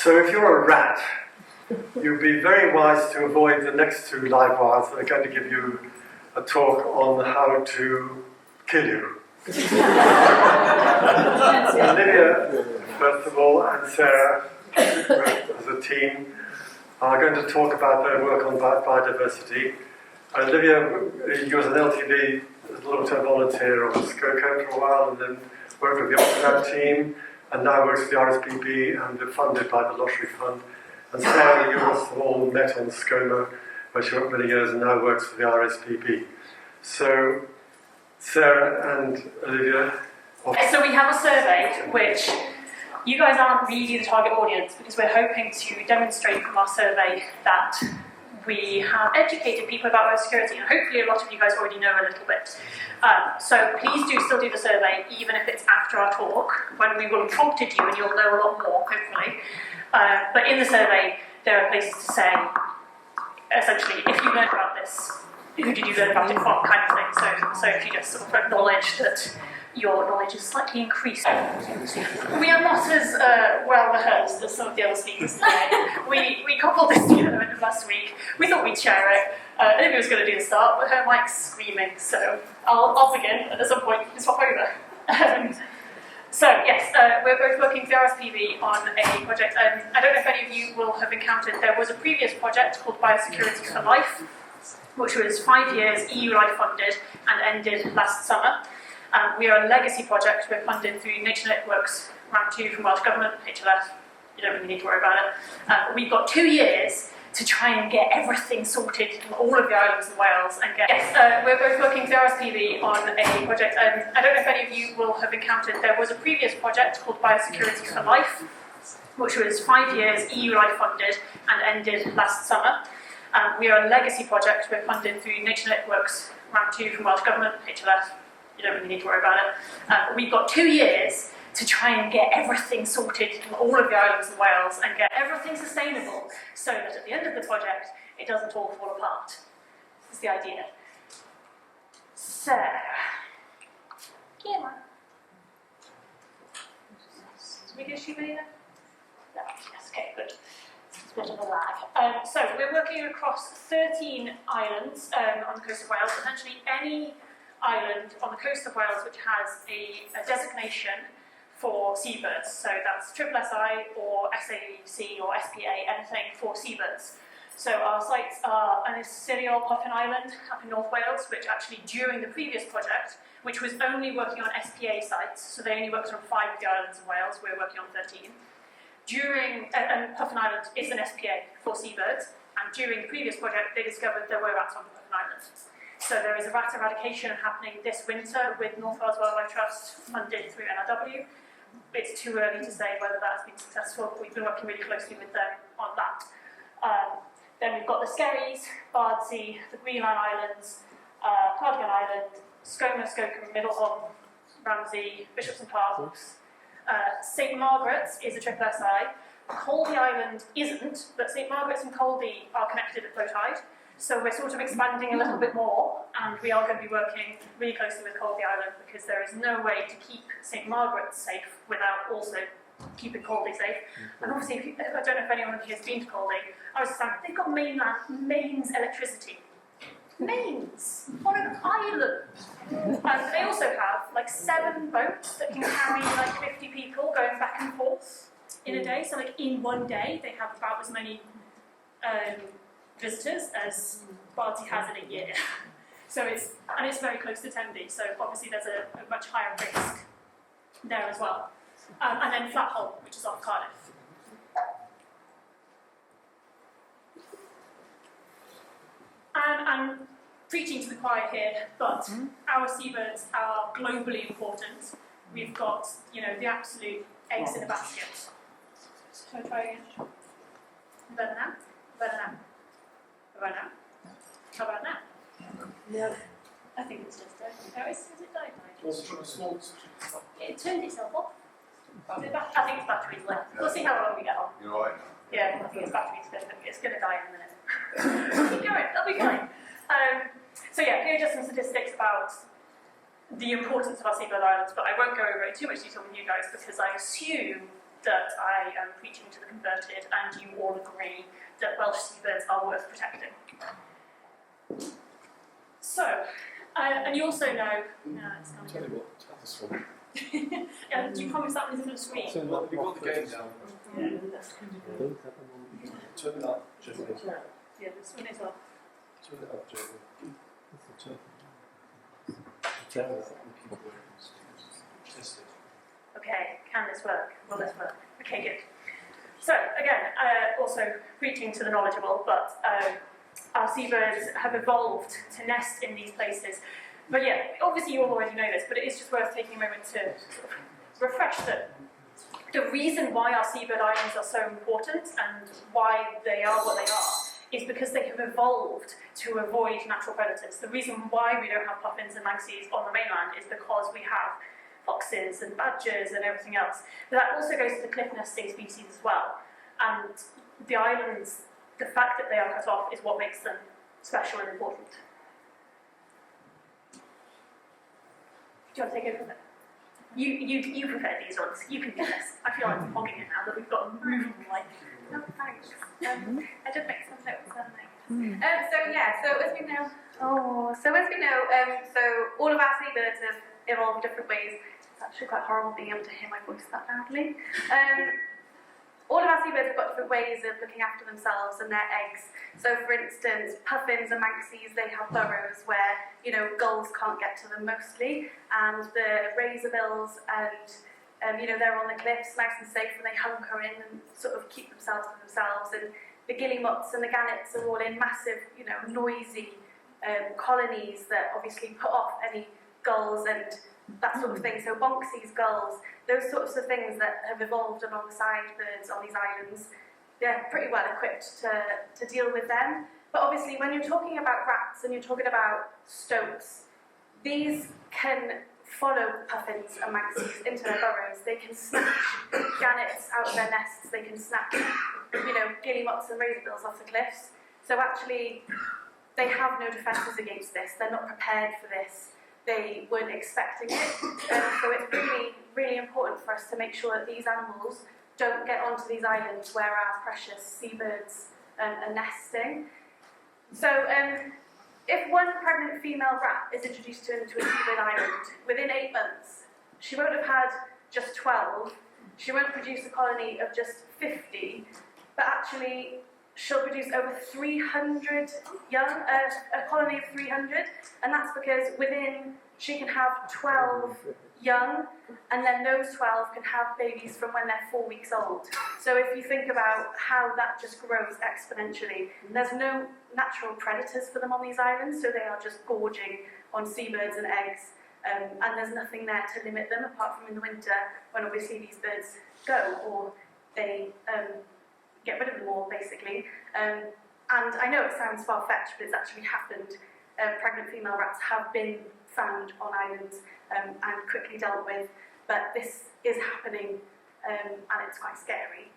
So if you're a rat, you'd be very wise to avoid the next two live wires that are going to give you a talk on how to kill you. Olivia, first of all, and Sarah, as a team, are going to talk about their work on biodiversity. Olivia, you was an LTV long-term volunteer on SCOCO for a while, and then worked with the Oxford team, and now works with the RSPB and they're funded by the Lottery Fund. And Sarah, you must have all met on SCOMA, where she worked many years and now works for the RSPB. So, Sarah and Olivia. So we have a survey which you guys aren't really the target audience because we're hoping to demonstrate from our survey that we have educated people about biosecurity, and hopefully a lot of you guys already know a little bit. So please do still do the survey, even if it's after our talk, when we will have prompted you and you'll know a lot more, hopefully. But in the survey, there are places to say, essentially, if you learned about this, who did you learn about it from, kind of thing. So if you just sort of acknowledge that your knowledge is slightly increased. We are not as well rehearsed as some of the other speakers today. We coupled this together end of last week. We thought we'd share it. Olivia was going to do the start, but her mic's screaming, so I'll begin, and at some point you can swap over. So yes, we're both working for the RSPB on a project. I don't know if any of you will have encountered, there was a previous project called Biosecurity for Life, which was 5 years EU Life funded and ended last summer. We are a legacy project. We're funded through Nature Networks Round 2 from Welsh Government, HLF. You don't really need to worry about it. We've got 2 years to try and get everything sorted in all of the islands in Wales and get... Yes, we're both working for the RSPB on a project. I don't know if any of you will have encountered, there was a previous project called Biosecurity for Life, which was 5 years EU Life funded and ended last summer. We are a legacy project. We're funded through Nature Networks Round 2 from Welsh Government, HLF. You don't really need to worry about it. We've got 2 years to try and get everything sorted in all of the islands in Wales and get everything sustainable so that at the end of the project it doesn't all fall apart. That's the idea. So, yeah, man. Did we get a shoot video? No, yes, okay, good. It's a bit of a lag. So we're working across 13 islands on the coast of Wales, essentially any island on the coast of Wales which has a designation for seabirds. So that's SSSI or SAC or SPA, anything for seabirds. So our sites are Anisiriol Puffin Island up in North Wales, which actually during the previous project, which was only working on SPA sites, so they only worked on 5 of the islands in Wales, we're working on 13. And Puffin Island is an SPA for seabirds, and during the previous project they discovered there were rats on Puffin Island. So there is a rat eradication happening this winter with North Wales Wildlife Trust, funded through NRW. It's too early to say whether that has been successful, but we've been working really closely with them on that. Then we've got the Skerries, Bardsey, the Greenland Islands, Cardigan Island, Skoma, Skocum, Middleham, Ramsey, Bishops and Parks. St Margaret's is a SSSI. Colby Island isn't, but St Margaret's and Colby are connected at low tide. So we're sort of expanding a little bit more, and we are going to be working really closely with Colby Island because there is no way to keep St Margaret's safe without also keeping Colby safe. And obviously, I don't know if anyone here has been to Colby, I was saying, they've got mains electricity. Mains! On an island! And they also have like 7 boats that can carry like 50 people going back and forth in a day. So like in one day, they have about as many visitors as Bardsey has in a year. So it's very close to Tenby, so obviously there's a much higher risk there as well. And then Flatholm, which is off Cardiff. And I'm preaching to the choir here, but our seabirds are globally important. We've got, the absolute eggs in a basket. Shall I try again? Better now? Better now? How about now? How about now? Yeah. I think it's just dead. Oh, is it died? It turned itself off. I think it's batteries left. We'll see how long we get on. You're right. Yeah, I think it's batteries. It's going to die in a minute. Keep going, that'll be fine. So yeah, here are just some statistics about the importance of our seabird islands, but I won't go over it in too much detail with you guys because I assume that I am preaching to the converted, and you all agree that Welsh seabirds are worth protecting. So, and you also know, it's kind Tell you what, tell this one. yeah, do you promise that one is on the screen? So what, you've got the game down. Yeah. Turn it up, gently. Yeah, this one is up. Turn it up, gently. Test it. Okay, can this work? Will this work? Okay, good. So, again, also preaching to the knowledgeable, but our seabirds have evolved to nest in these places. But yeah, obviously you all already know this, but it is just worth taking a moment to sort of refresh that the reason why our seabird islands are so important and why they are what they are is because they have evolved to avoid natural predators. The reason why we don't have puffins and manxies on the mainland is because we have foxes and badgers and everything else. But that also goes to the cliff nesting species as well. And the islands, the fact that they are cut off is what makes them special and important. Do you want to take over from it? You prepared these ones. You can do this. I feel like I'm hogging it now that we've got moving like. No, thanks. I did make some notes, haven't I? So as we know, so all of our seabirds have evolved in different ways. It's actually quite horrible being able to hear my voice that loudly. All of our seabirds have got different ways of looking after themselves and their eggs. So, for instance, puffins and manxies, they have burrows where, gulls can't get to them mostly, and the razorbills and, they're on the cliffs nice and safe, and they hunker in and sort of keep themselves to themselves. And the guillemots and the gannets are all in massive, noisy colonies that obviously put off any gulls and that sort of thing. So bonxies, gulls, those sorts of things that have evolved alongside birds on these islands, they're pretty well equipped to deal with them. But obviously when you're talking about rats and you're talking about stoats, these can follow puffins and manxies into their burrows. They can snatch gannets out of their nests, they can snatch guillemots and razorbills off the cliffs. So actually they have no defences against this, they're not prepared for this. They weren't expecting it, so it's really, really important for us to make sure that these animals don't get onto these islands where our precious seabirds are nesting. So if one pregnant female rat is introduced into a seabird island, within 8 months, she won't have had just 12, she won't produce a colony of just 50, but actually she'll produce over 300 young, a colony of 300, and that's because she can have 12 young, and then those 12 can have babies from when they're 4 weeks old. So if you think about how that just grows exponentially, there's no natural predators for them on these islands, so they are just gorging on seabirds and eggs, and there's nothing there to limit them apart from in the winter when obviously these birds go, or they get rid of them all, basically. And I know it sounds far-fetched, but it's actually happened. Pregnant female rats have been found on islands and quickly dealt with, but this is happening, and it's quite scary.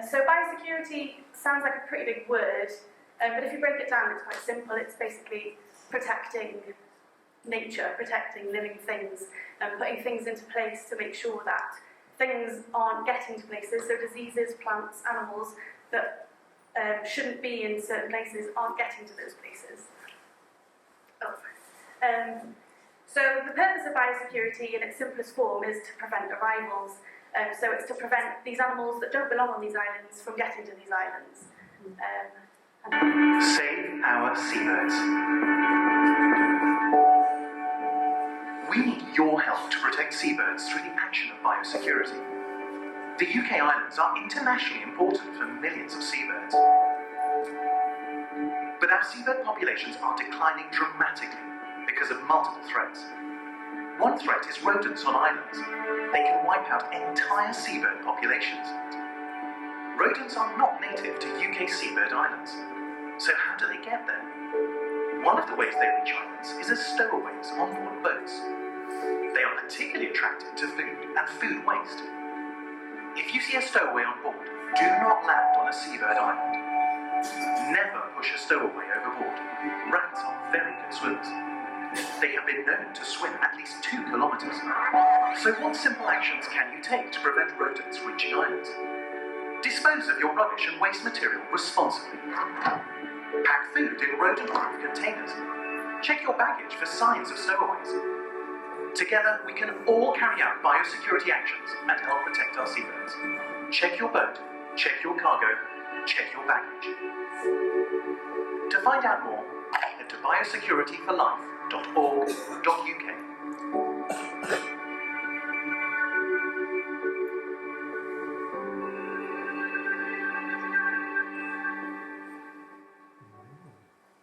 So biosecurity sounds like a pretty big word, but if you break it down, it's quite simple. It's basically protecting nature, protecting living things, and putting things into place to make sure that things aren't getting to places, so diseases, plants, animals that shouldn't be in certain places aren't getting to those places. So the purpose of biosecurity in its simplest form is to prevent arrivals. So it's to prevent these animals that don't belong on these islands from getting to these islands. Save our seabirds. We need your help to protect seabirds through the action of biosecurity. The UK islands are internationally important for millions of seabirds. But our seabird populations are declining dramatically because of multiple threats. One threat is rodents on islands. They can wipe out entire seabird populations. Rodents are not native to UK seabird islands. So how do they get there? One of the ways they reach islands is as stowaways on board boats. They are particularly attracted to food and food waste. If you see a stowaway on board, do not land on a seabird island. Never push a stowaway overboard. Rats are very good swimmers. They have been known to swim at least 2 kilometers. So what simple actions can you take to prevent rodents reaching islands? Despite Dispose of your rubbish and waste material responsibly. Pack food in rodent-proof containers. Check your baggage for signs of stowaways. Together, we can all carry out biosecurity actions and help protect our seabirds. Check your boat, check your cargo, check your baggage. To find out more, head to biosecurityforlife.org.uk.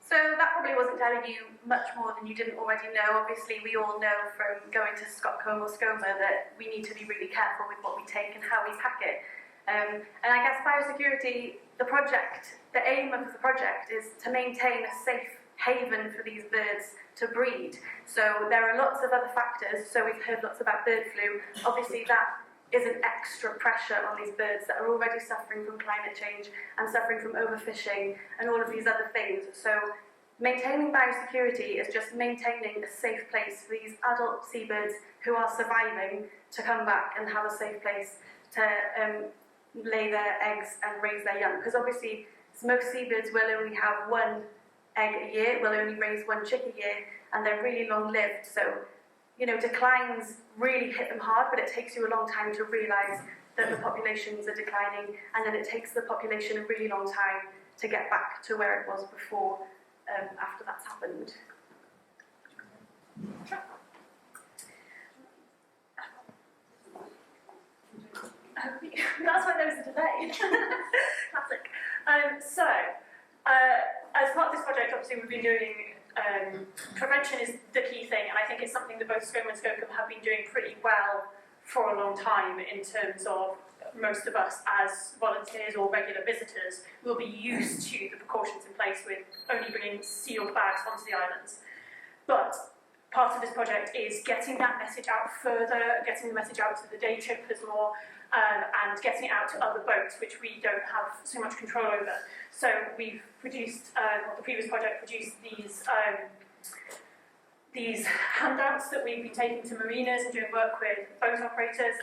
So that probably wasn't telling you much more than you didn't already know. Obviously, we all know from going to Scotcombe or Scoma that we need to be really careful with what we take and how we pack it. And I guess biosecurity, the aim of the project is to maintain a safe haven for these birds to breed. So there are lots of other factors. So we've heard lots about bird flu. Obviously, that is an extra pressure on these birds that are already suffering from climate change and suffering from overfishing and all of these other things. So maintaining biosecurity is just maintaining a safe place for these adult seabirds who are surviving to come back and have a safe place to lay their eggs and raise their young. Because obviously most seabirds will only have one egg a year, will only raise one chick a year, and they're really long-lived. So, you know, declines really hit them hard, but it takes you a long time to realise that the populations are declining, and then it takes the population a really long time to get back to where it was before, after that's happened. That's why there was a delay. Classic. As part of this project, obviously we've been doing prevention is the key thing, and I think it's something that both Scoma and Skocum have been doing pretty well for a long time in terms of most of us as volunteers or regular visitors will be used to the precautions in place with only bringing sealed bags onto the islands. But part of this project is getting that message out further, getting the message out to the day trippers more, and getting it out to other boats, which we don't have so much control over. So we've produced, the previous project produced these handouts that we've been taking to marinas and doing work with boat operators.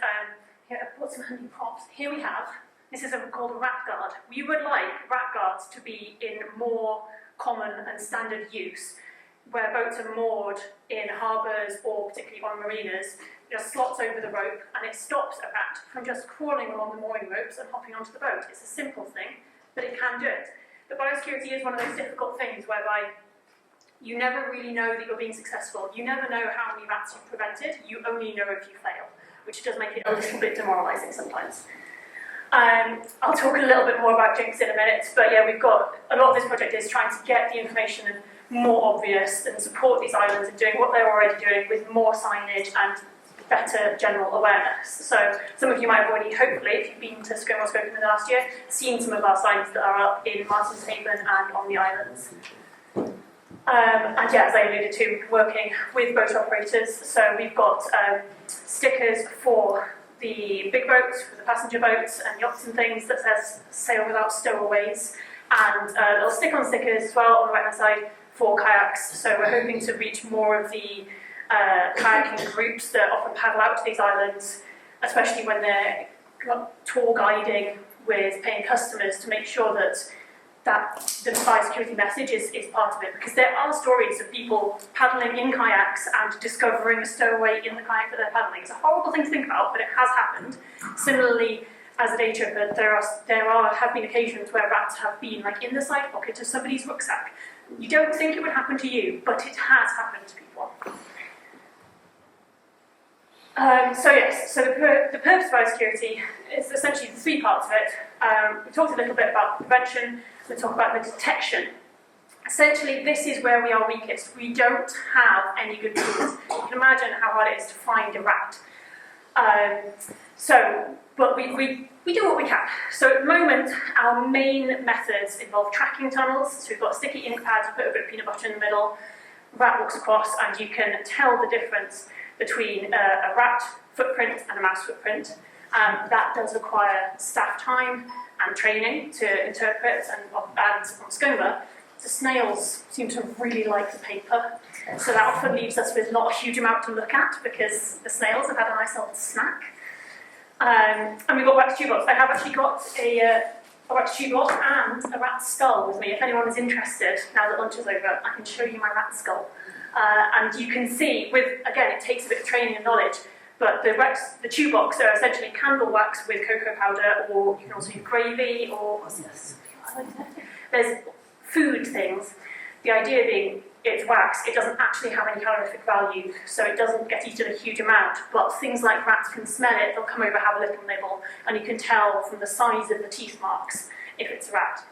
Here, I've brought some handy props. Here we have, this is called a rat guard. We would like rat guards to be in more common and standard use, where boats are moored in harbours or particularly on marinas, just slots over the rope, and it stops a rat from just crawling along the mooring ropes and hopping onto the boat. It's a simple thing, but it can do it. But biosecurity is one of those difficult things whereby you never really know that you're being successful. You never know how many rats you've prevented. You only know if you fail, which does make it a little bit demoralising sometimes. I'll talk a little bit more about jinx in a minute, but yeah, we've got a lot of this project is trying to get the information more obvious and support these islands in doing what they're already doing with more signage and better general awareness. So some of you might have already, hopefully, if you've been to Scoma or Skocum in the last year, seen some of our signs that are up in Martin's Haven and on the islands. And yeah, as I alluded to, working with boat operators. So we've got stickers for the big boats, for the passenger boats and yachts and things that says sail without stowaways, and little stick-on stickers as well on the right-hand side for kayaks. So we're hoping to reach more of the kayaking groups that often paddle out to these islands, especially when they're tour guiding with paying customers, to make sure that the biosecurity message is part of it, because there are stories of people paddling in kayaks and discovering a stowaway in the kayak that they're paddling. It's a horrible thing to think about, but it has happened. Similarly, as a day tripper, have been occasions where rats have been like in the side pocket of somebody's rucksack. You don't think it would happen to you, but it has happened to people. So the purpose of biosecurity is essentially the three parts of it. We talked a little bit about prevention. We'll talk about the detection. Essentially, this is where we are weakest. We don't have any good tools. You can imagine how hard it is to find a rat. But we do what we can. So at the moment, our main methods involve tracking tunnels. So we've got sticky ink pads, you put a bit of peanut butter in the middle, rat walks across, and you can tell the difference between a rat footprint and a mouse footprint. That does require staff time and training to interpret, and on Scoma, the snails seem to really like the paper, so that often leaves us with not a huge amount to look at because the snails have had a nice old snack. And we've got wax tube box. I have actually got a wax tube box and a rat skull with me. If anyone is interested, now that lunch is over, I can show you my rat skull. And you can see, again, it takes a bit of training and knowledge, but the tube box are essentially candle wax with cocoa powder, or you can also use gravy, or what's this? There's food things. The idea being, it's wax, it doesn't actually have any calorific value, so it doesn't get eaten a huge amount, but things like rats can smell it, they'll come over, have a little nibble, and you can tell from the size of the teeth marks if it's a rat.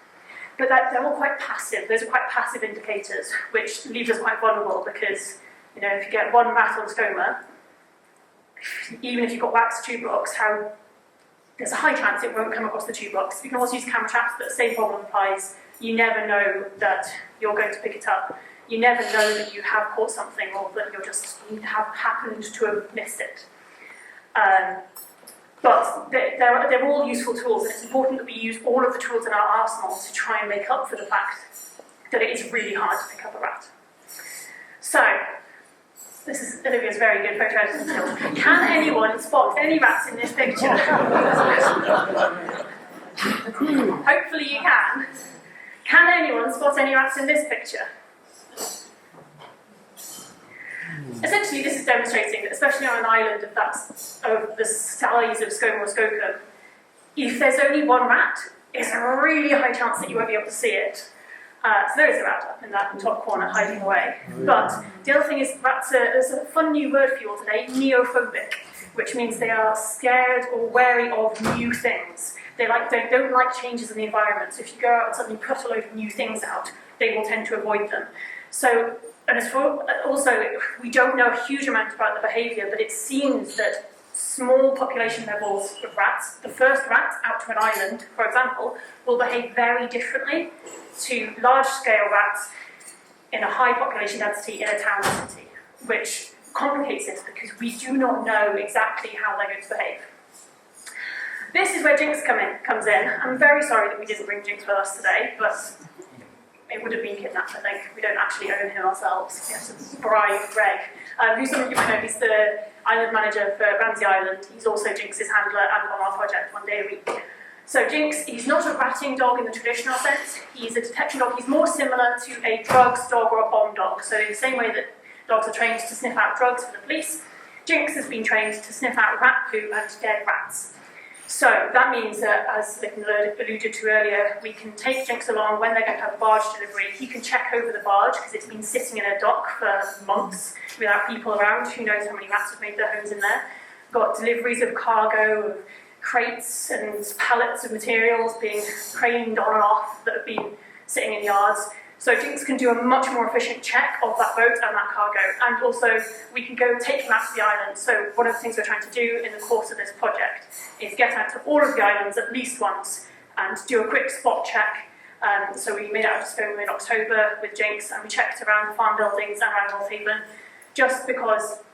But they're all quite passive, those are quite passive indicators, which leaves us quite vulnerable because, you know, if you get one rat on stoma, even if you've got wax tube box, there's a high chance it won't come across the tube box. You can also use camera traps, but the same problem applies. You never know that you're going to pick it up. You never know that you have caught something or that you have happened to have missed it. But they're all useful tools, and it's important that we use all of the tools in our arsenal to try and make up for the fact that it is really hard to pick up a rat. So, this is Olivia's very good photo editing skills. Can anyone spot any rats in this picture? Hopefully you can. Can anyone spot any rats in this picture? Essentially, this is demonstrating that, especially on an island of the size of Scoma or Skocum, if there's only one rat, it's a really high chance that you won't be able to see it. So there is a rat up in that top corner hiding away. But the other thing is, rats there's a fun new word for you all today, neophobic, which means they are scared or wary of new things. They don't like changes in the environment. So if you go out and suddenly put a load of new things out, they will tend to avoid them. So, and as for, also, we don't know a huge amount about the behaviour, but it seems that small population levels of rats, the first rat out to an island, for example, will behave very differently to large-scale rats in a high population density in a town or city, which complicates it because we do not know exactly how they're going to behave. This is where Jinx comes in. I'm very sorry that we didn't bring Jinx with us today, but it would have been kidnapped, I think. We don't actually own him ourselves. We have to bribe Greg, who some of you might know, he's the island manager for Ramsey Island. He's also Jinx's handler and on our project 1 day a week. So Jinx, he's not a ratting dog in the traditional sense. He's a detection dog. He's more similar to a drugs dog or a bomb dog. So in the same way that dogs are trained to sniff out drugs for the police, Jinx has been trained to sniff out rat poo and dead rats. So that means that, as Nick alluded to earlier, we can take Jinx along when they're going to have a barge delivery. He can check over the barge because it's been sitting in a dock for months without people around. Who knows how many rats have made their homes in there. Got deliveries of cargo, of crates and pallets of materials being craned on and off that have been sitting in yards. So Jinx can do a much more efficient check of that boat and that cargo. And also, we can go take him out to the island. So one of the things we're trying to do in the course of this project is get out to all of the islands at least once and do a quick spot check. So we made it out to Scoma in October with Jinx, and we checked around the farm buildings and around Northaven, just because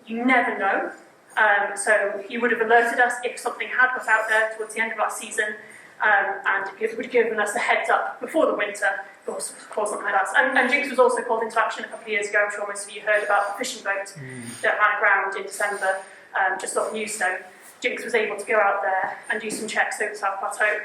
you never know. So he would have alerted us if something had got out there towards the end of our season, and it would have given us a heads up before the winter, or something like that. And Jinx was also called into action a couple of years ago. I'm sure most of you heard about the fishing boat that ran aground in December, just off Newstone. Jinx was able to go out there and do some checks over South Plateau.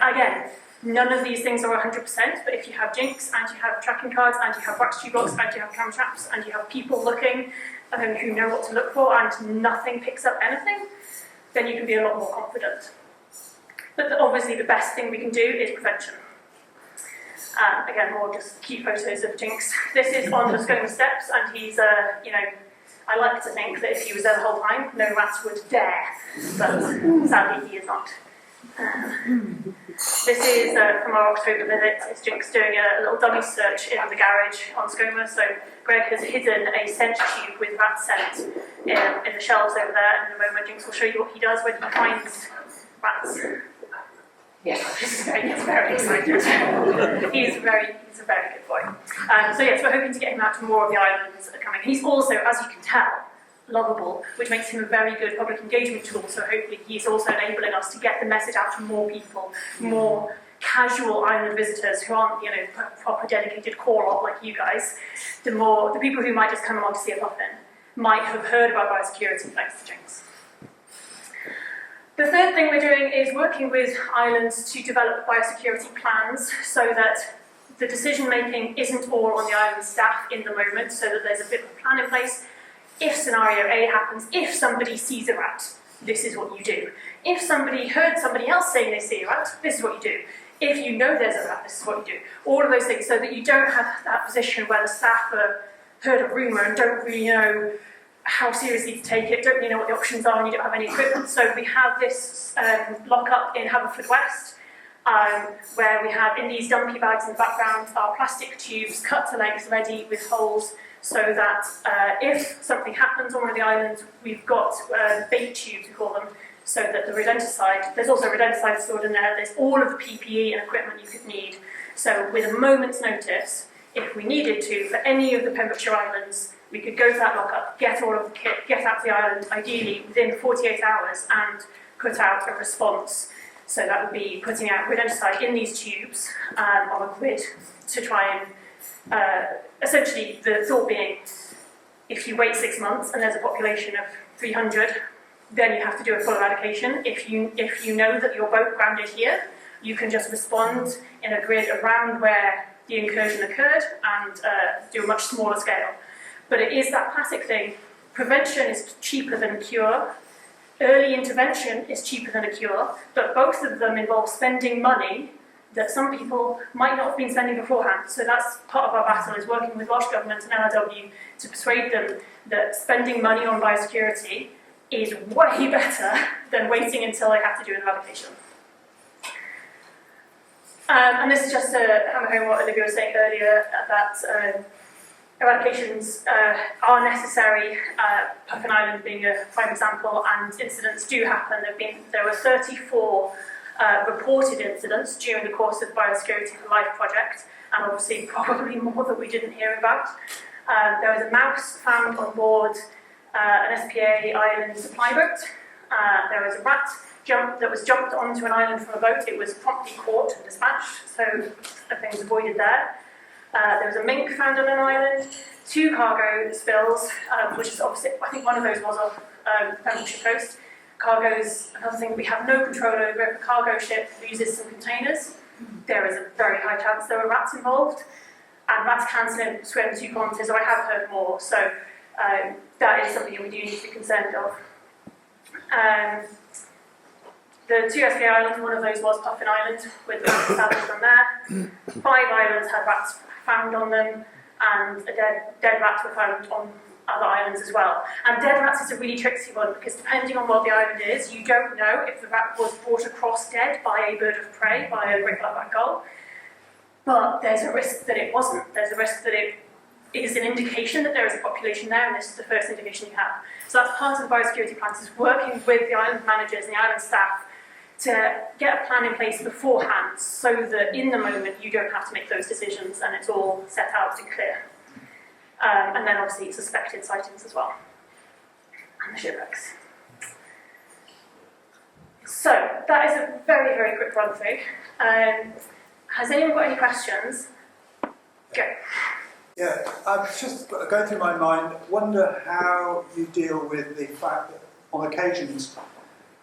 Again, none of these things are 100%, but if you have Jinx, and you have tracking cards, and you have wax tube box, and you have camera traps, and you have people looking who know what to look for, and nothing picks up anything, then you can be a lot more confident. But obviously the best thing we can do is prevention. Again, more just cute photos of Jinx. This is on the Scoma steps, and he's, I like to think that if he was there the whole time, no rats would dare, but sadly he is not. This is from our October visit. It's Jinx doing a little dummy search in the garage on Scoma. So Greg has hidden a scent tube with rat scent in the shelves over there. And in a moment, Jinx will show you what he does when he finds rats. Yes, he's very excited. He's a very good boy. So yes, we're hoping to get him out to more of the islands that are coming. He's also, as you can tell, lovable, which makes him a very good public engagement tool. So hopefully he's also enabling us to get the message out to more people, more casual island visitors who aren't, proper dedicated core lot like you guys. The people who might just come along to see a puffin. might have heard about biosecurity. Thanks to James. The third thing we're doing is working with islands to develop biosecurity plans so that the decision making isn't all on the island staff in the moment, so that there's a bit of a plan in place. If scenario A happens, if somebody sees a rat, this is what you do. If somebody heard somebody else saying they see a rat, this is what you do. If you know there's a rat, this is what you do. All of those things, so that you don't have that position where the staff have heard a rumour and don't really know how seriously to take it, don't really know what the options are, and you don't have any equipment. So we have this lock-up in Haverfordwest, where we have in these dumpy bags in the background are plastic tubes cut to length ready with holes, so that if something happens on one of the islands, we've got bait tubes, we call them, so that the rodenticide, there's also rodenticide stored in there, there's all of the PPE and equipment you could need. So with a moment's notice, if we needed to, for any of the Pembrokeshire Islands, we could go to that lock-up, get all of the kit, get out to the island, ideally within 48 hours, and put out a response. So that would be putting out rodenticide in these tubes on a grid to try and, essentially the thought being, if you wait 6 months and there's a population of 300, then you have to do a full eradication. If you know that your boat grounded here, you can just respond in a grid around where the incursion occurred and do a much smaller scale. But it is that classic thing, prevention is cheaper than cure, early intervention is cheaper than a cure, but both of them involve spending money that some people might not have been spending beforehand. So that's part of our battle, is working with Welsh Government and NRW to persuade them that spending money on biosecurity is way better than waiting until they have to do an eradication. And this is just to hammer home what Olivia was saying earlier, that eradications are necessary, Puffin Island being a prime example, and incidents do happen. There were 34 reported incidents during the course of the Biosecurity for Life project, and obviously probably more that we didn't hear about. There was a mouse found on board an SPA island supply boat. There was a rat that was jumped onto an island from a boat. It was promptly caught and dispatched, so things avoided there. There was a mink found on an island, 2 cargo spills, which is obviously, I think one of those was off Pembrokeshire coast. Cargo's another thing we have no control over. If a cargo ship loses some containers, there is a very high chance there were rats involved, and rats can swim 2 kilometres, so I have heard more, so that is something that we do need to be concerned of. The 2 SPA islands, one of those was Puffin Island, with the rats established from there. 5 islands had rats found on them, and dead rats were found on other islands as well. And dead rats is a really tricky one, because depending on what the island is, you don't know if the rat was brought across dead by a bird of prey, by a great black gull. But there's a risk that it wasn't. There's a risk that it is an indication that there is a population there, and this is the first indication you have. So that's part of the biosecurity plans, is working with the island managers and the island staff to get a plan in place beforehand, so that in the moment you don't have to make those decisions and it's all set out and clear. And then obviously suspected sightings as well, and the shipwrecks. So that is a very, very quick run through. Has anyone got any questions? Go. Yeah, I'm just going through my mind, wonder how you deal with the fact that on occasions,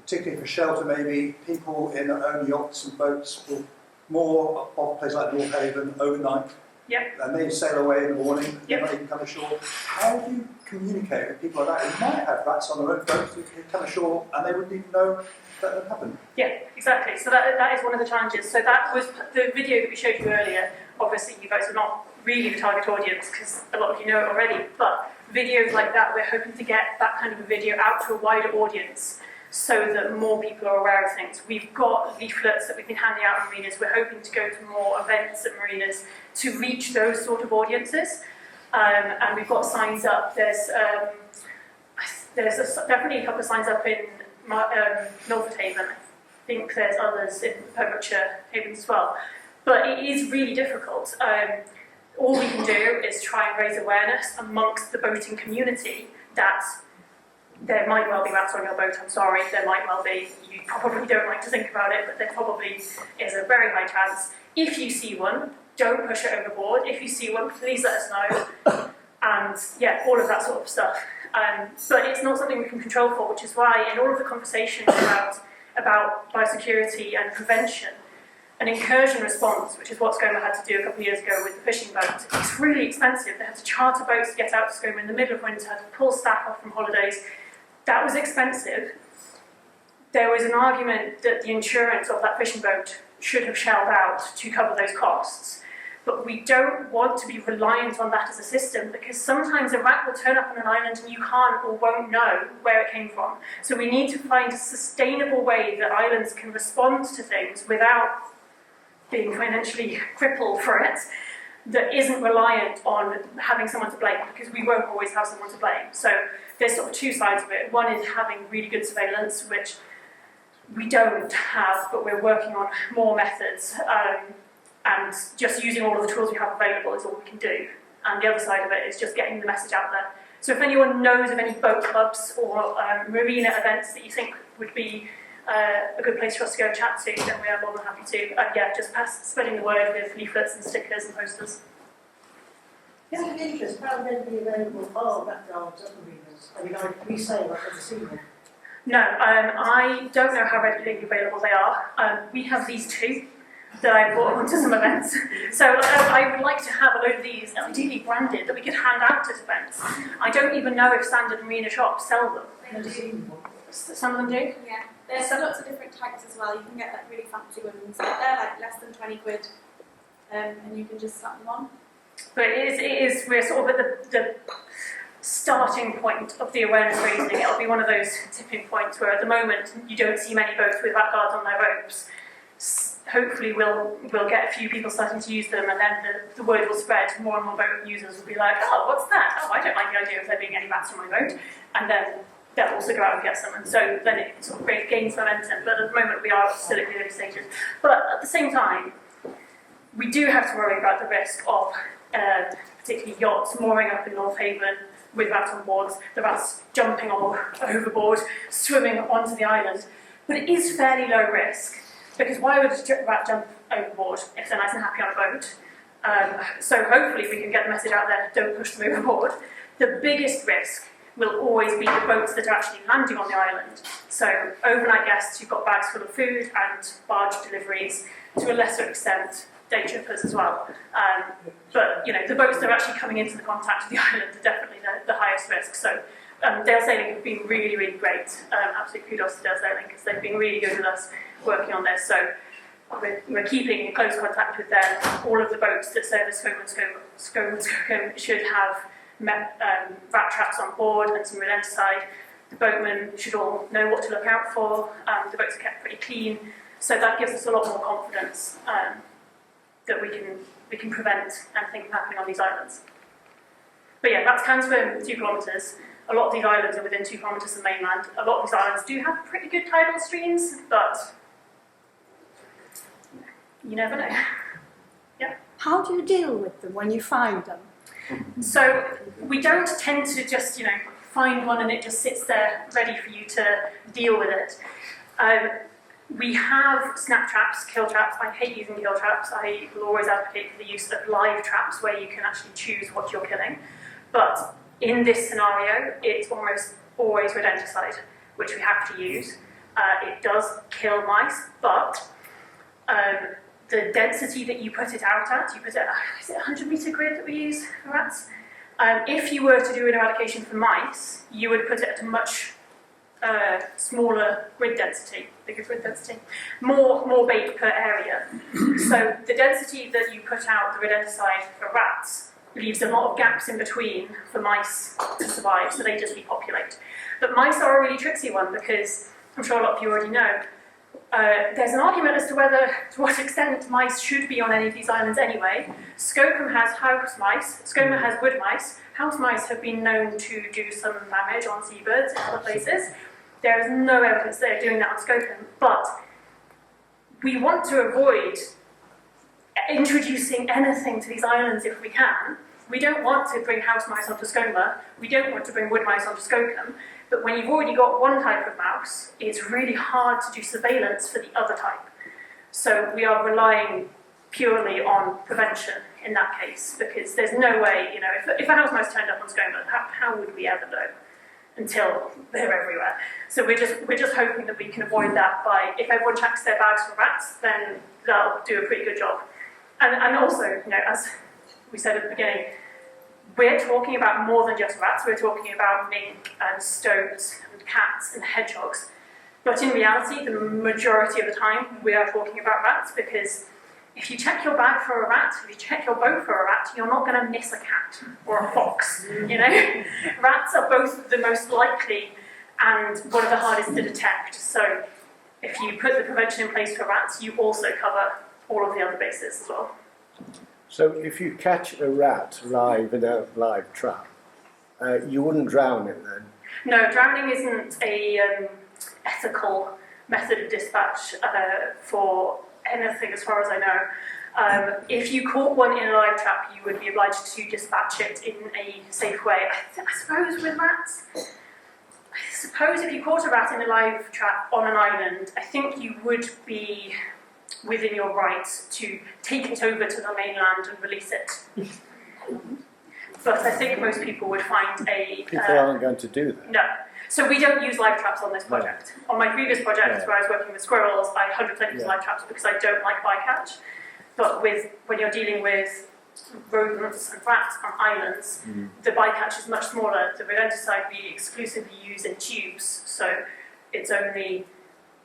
particularly for shelter maybe, people in their own yachts and boats will more off places like North Haven overnight. Yep. And they sail away in the morning, they Yep. might even come ashore. How do you communicate with people like that who might have rats on their own boats who come ashore and they wouldn't even know that would happen? Yeah, exactly. So that is one of the challenges. So that was the video that we showed you earlier. Obviously, you guys are not really the target audience because a lot of you know it already, but videos like that, we're hoping to get that kind of a video out to a wider audience so that more people are aware of things. We've got leaflets that we've been handing out at marinas. We're hoping to go to more events at marinas to reach those sort of audiences. And we've got signs up. There's definitely a couple of signs up in Milford Haven. I think there's others in Pembrokeshire Haven as well. But it is really difficult. All we can do is try and raise awareness amongst the boating community that there might well be rats on your boat. I'm sorry, there might well be. You probably don't like to think about it, but there probably is a very high chance. If you see one, don't push it overboard. If you see one, please let us know. And yeah, all of that sort of stuff. But it's not something we can control for, which is why in all of the conversations about biosecurity and prevention, an incursion response, which is what ScoMA had to do a couple of years ago with the fishing boat, it's really expensive. They had to charter boats to get out to ScoMA in the middle of winter, had to pull staff off from holidays. That was expensive. There was an argument that the insurance of that fishing boat should have shelled out to cover those costs. But we don't want to be reliant on that as a system, because sometimes a rat will turn up on an island and you can't or won't know where it came from. So we need to find a sustainable way that islands can respond to things without being financially crippled for it, that isn't reliant on having someone to blame, because we won't always have someone to blame. So there's sort of two sides of it. One is having really good surveillance, which we don't have, but we're working on more methods. And just using all of the tools we have available is all we can do. And the other side of it is just getting the message out there. So if anyone knows of any boat clubs or marina events that you think would be a good place for us to go and chat to, then we are more than happy to. Just spreading the word with leaflets and stickers and posters. Is it of interest how readily available are rat guards at marinas? I mean, we say that I've seen them. No, I don't know how readily available they are. We have these two that I brought onto some events. So I would like to have a load of these, ideally branded, that we could hand out at events. I don't even know if standard marina shops sell them. I've never seen one. Some of them do? Yeah, there's lots of different types as well. You can get like really fancy ones. They're like less than 20 quid, and you can just slap them on. But it is we're sort of at the starting point of the awareness raising. It'll be one of those tipping points where at the moment you don't see many boats with rat guards on their ropes. Hopefully we'll get a few people starting to use them, and then the word will spread. More and more boat users will be like, oh, what's that? Oh, I don't like the idea of there being any rats on my boat. And then they'll also go out and get some. And so then it sort of gains momentum. But at the moment we are still at the early stages. But at the same time, we do have to worry about the risk of particularly yachts mooring up in North Haven with rats on boards, the rats jumping overboard, swimming onto the island. But it is fairly low risk. Because why would a rat jump overboard if they're nice and happy on a boat? So hopefully we can get the message out there, don't push them overboard. The biggest risk will always be the boats that are actually landing on the island. So overnight guests who've got bags full of food and barge deliveries, to a lesser extent, day trippers as well. But the boats that are actually coming into the contact of the island are definitely the highest risk. So Dale Sailing have been really, really great. Absolute kudos to Dale Sailing, because they've been really good with us working on this. So we're keeping in close contact with them. All of the boats that service ScoMA should have rat traps on board and some rodenticide. The boatmen should all know what to look out for. The boats are kept pretty clean, so that gives us a lot more confidence that we can prevent anything happening on these islands. But yeah, that's Cairnsford, 2 kilometres. A lot of these islands are within 2 kilometres of the mainland. A lot of these islands do have pretty good tidal streams, but you never know. Yeah. How do you deal with them when you find them? So we don't tend to just, find one and it just sits there ready for you to deal with it. We have snap traps, kill traps. I hate using kill traps. I will always advocate for the use of live traps where you can actually choose what you're killing. But in this scenario, it's almost always rodenticide, which we have to use. It does kill mice, but the density that you put it out at, is it 100 metre grid that we use for rats? If you were to do an eradication for mice, you would put it at a much smaller grid density, bigger grid density, more bait per area. So the density that you put out the rodenticide for rats leaves a lot of gaps in between for mice to survive, so they just repopulate. But mice are a really tricksy one, because I'm sure a lot of you already know, there's an argument as to what extent mice should be on any of these islands anyway. ScoMA has house mice, ScoMA has wood mice. House mice have been known to do some damage on seabirds in other places. There is no evidence they're doing that on ScoMA, but we want to avoid introducing anything to these islands if we can. We don't want to bring house mice onto ScoMA, we don't want to bring wood mice onto ScoMA, but when you've already got one type of mouse, it's really hard to do surveillance for the other type. So we are relying purely on prevention in that case, because there's no way, if a house mouse turned up on ScoMA, how would we ever know? until they're everywhere. So we're just hoping that we can avoid that by, if everyone checks their bags for rats, then that'll do a pretty good job. And also, as we said at the beginning, we're talking about more than just rats. We're talking about mink and stoats and cats and hedgehogs. But in reality, the majority of the time, we are talking about rats, because if you check your bag for a rat, if you check your boat for a rat, you're not going to miss a cat or a fox, Rats are both the most likely and one of the hardest to detect. So if you put the prevention in place for rats, you also cover all of the other bases as well. So if you catch a rat live in a live trap, you wouldn't drown it then? No, drowning isn't a ethical method of dispatch for anything as far as I know. If you caught one in a live trap, you would be obliged to dispatch it in a safe way. I suppose with rats, I suppose if you caught a rat in a live trap on an island, I think you would be within your rights to take it over to the mainland and release it. But I think most people would find a... People aren't going to do that. No. So we don't use live traps on this project. No. On my previous project, where I was working with squirrels, I 100% use live traps because I don't like bycatch. But when you're dealing with rodents and rats on islands, the bycatch is much smaller. The rodenticide we exclusively use in tubes, so it's only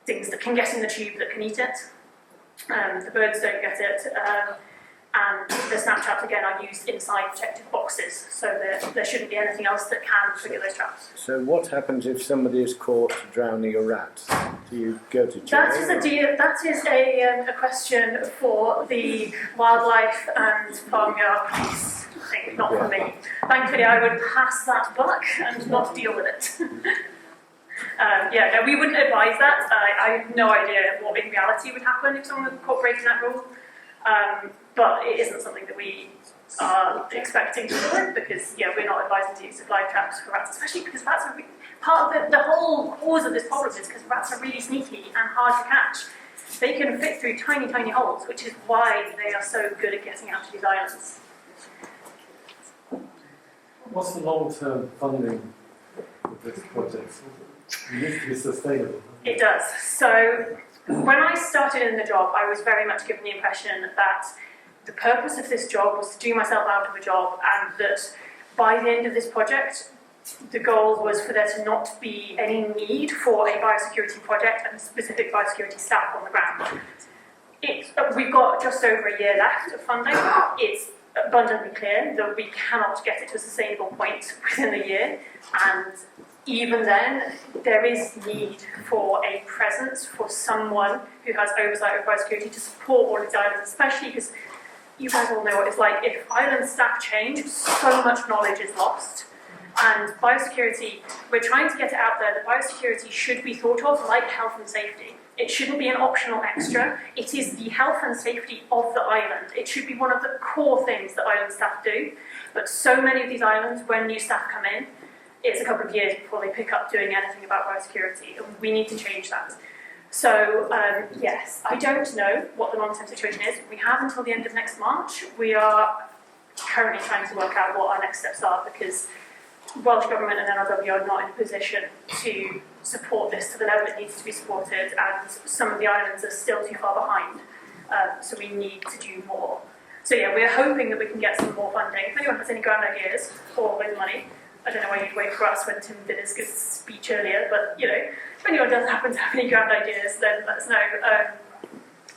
things that can get in the tube that can eat it. The birds don't get it. And the snap traps, again, are used inside protected boxes, so there shouldn't be anything else that can trigger those traps. So what happens if somebody is caught drowning a rat? Do you go to jail? That is a question for the wildlife and farmyard police thing, not for me. Thankfully, I would pass that buck and not deal with it. No, we wouldn't advise that. I have no idea what in reality would happen if someone was caught breaking that rule. But it isn't something that we are expecting to do, because we're not advising the use of live traps for rats, especially because rats are part of the whole cause of this problem is because rats are really sneaky and hard to catch. They can fit through tiny, tiny holes, which is why they are so good at getting out to these islands. What's the long-term funding of this project? It needs to be sustainable. It does. So when I started in the job, I was very much given the impression that the purpose of this job was to do myself out of a job, and that by the end of this project, the goal was for there to not be any need for a biosecurity project and specific biosecurity staff on the ground. We've got just over a year left of funding. It's abundantly clear that we cannot get it to a sustainable point within a year, and even then, there is need for a presence for someone who has oversight of biosecurity to support all of these islands, especially because you guys all know what it's like. If island staff change, so much knowledge is lost. And biosecurity, we're trying to get it out there that biosecurity should be thought of like health and safety. It shouldn't be an optional extra. It is the health and safety of the island. It should be one of the core things that island staff do. But so many of these islands, when new staff come in, it's a couple of years before they pick up doing anything about biosecurity, and we need to change that. So, yes, I don't know what the long-term situation is. We have until the end of next March. We are currently trying to work out what our next steps are, because Welsh Government and NRW are not in a position to support this to the level it needs to be supported, and some of the islands are still too far behind, so we need to do more. So yeah, we're hoping that we can get some more funding. If anyone has any grand ideas for with money, I don't know why you'd wait for us when Tim did his good speech earlier, but if anyone does happen to have any grand ideas, then let us know.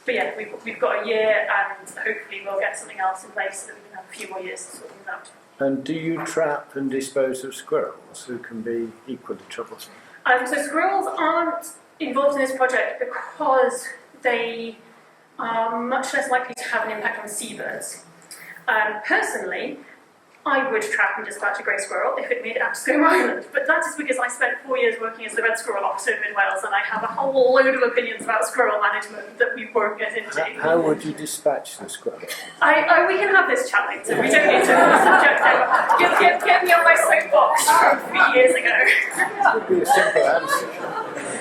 But yeah, we've got a year, and hopefully we'll get something else in place so that we can have a few more years to sort things out. And do you trap and dispose of squirrels who can be equally troublesome? So squirrels aren't involved in this project because they are much less likely to have an impact on seabirds. Personally, I would trap and dispatch a grey squirrel if it made it out to Scone Island, but that is because I spent 4 years working as the red squirrel officer in Wales, and I have a whole load of opinions about squirrel management that we won't get into. How would you dispatch the squirrel? We can have this chat later. We don't need to subject over. Get me on my soapbox from 3 years ago. That would be a simple answer.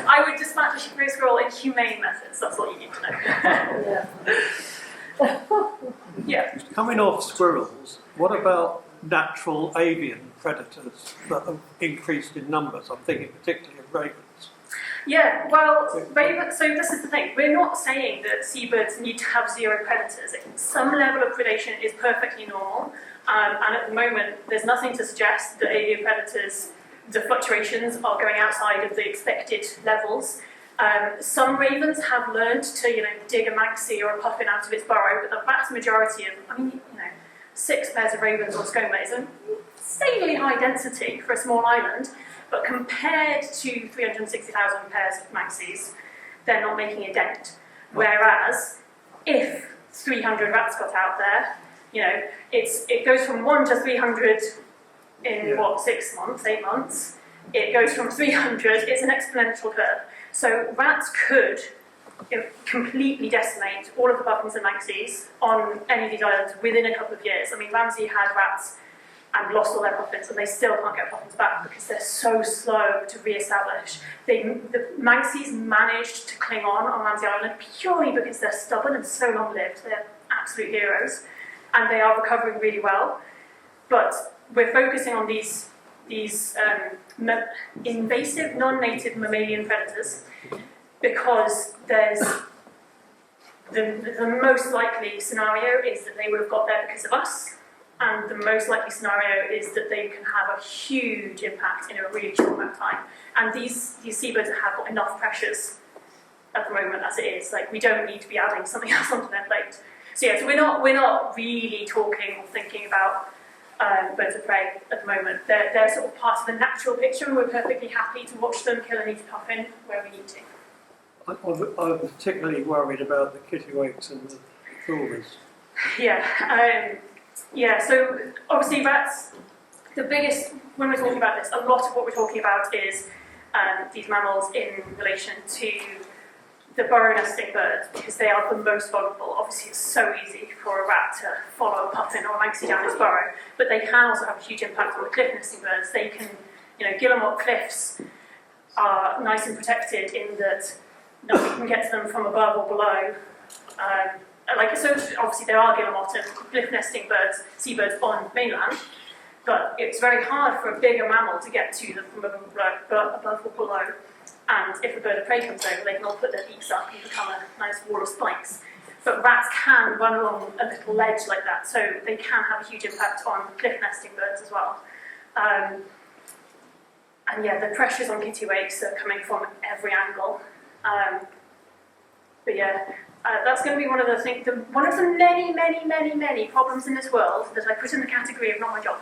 I would dispatch a grey squirrel in humane methods. That's all you need to know. Yeah. Coming off squirrels, what about natural avian predators that have increased in numbers. I'm thinking particularly of ravens. Yeah, well, so this is the thing. We're not saying that seabirds need to have zero predators. Some level of predation is perfectly normal, and at the moment, there's nothing to suggest that avian predators, the fluctuations are going outside of the expected levels. Some ravens have learned to, dig a manxie or a puffin out of its burrow, but the vast majority of, 6 pairs of ravens on Skoma is a insanely high density for a small island. But compared to 360,000 pairs of manxies, they're not making a dent. Whereas, if 300 rats got out there, it goes from 1 to 300 in 6 months, 8 months. It goes from 300. It's an exponential curve. So rats could completely decimate all of the puffins and manxies on any of these islands within a couple of years. I mean, Ramsey had rats and lost all their puffins, and they still can't get puffins back because they're so slow to re-establish. The manxies managed to cling on Ramsey Island purely because they're stubborn and so long-lived. They're absolute heroes, and they are recovering really well. But we're focusing on these invasive, non-native mammalian predators because there's the most likely scenario is that they would have got there because of us. And the most likely scenario is that they can have a huge impact in a really short amount of time. And these seabirds have got enough pressures at the moment as it is. Like, we don't need to be adding something else onto their plate. So we're not really talking or thinking about birds of prey at the moment. They're sort of part of the natural picture, and we're perfectly happy to watch them kill and eat a puffin where we need to. I'm particularly worried about the kittiwakes and the trawlers. So obviously rats, the biggest, when we're talking about this, a lot of what we're talking about is these mammals in relation to the burrow nesting birds, because they are the most vulnerable. Obviously it's so easy for a rat to follow a puffin or a manxie down its burrow, but they can also have a huge impact on the cliff nesting birds. They can, Guillemot cliffs are nice and protected in that nothing can get to them from above or below. So obviously there are guillemot and cliff nesting birds, seabirds on mainland, but it's very hard for a bigger mammal to get to them from above or below. And if a bird of prey comes over, they can all put their beaks up and become a nice wall of spikes. But rats can run along a little ledge like that, so they can have a huge impact on cliff nesting birds as well. The pressures on kittiwakes are coming from every angle. That's going to be one of the many problems in this world that I put in the category of not my job.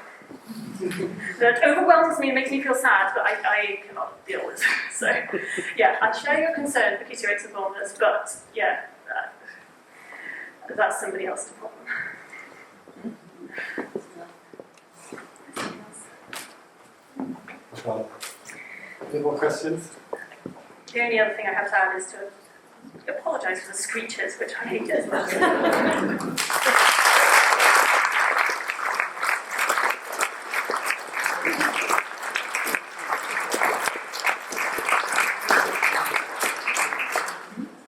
That overwhelms me and makes me feel sad, but I cannot deal with. So, I share your concern for kittiwakes and vultures, but that's somebody else's problem. Well, any more questions? The only other thing I have to add is to apologise for the screeches, which I hate as well.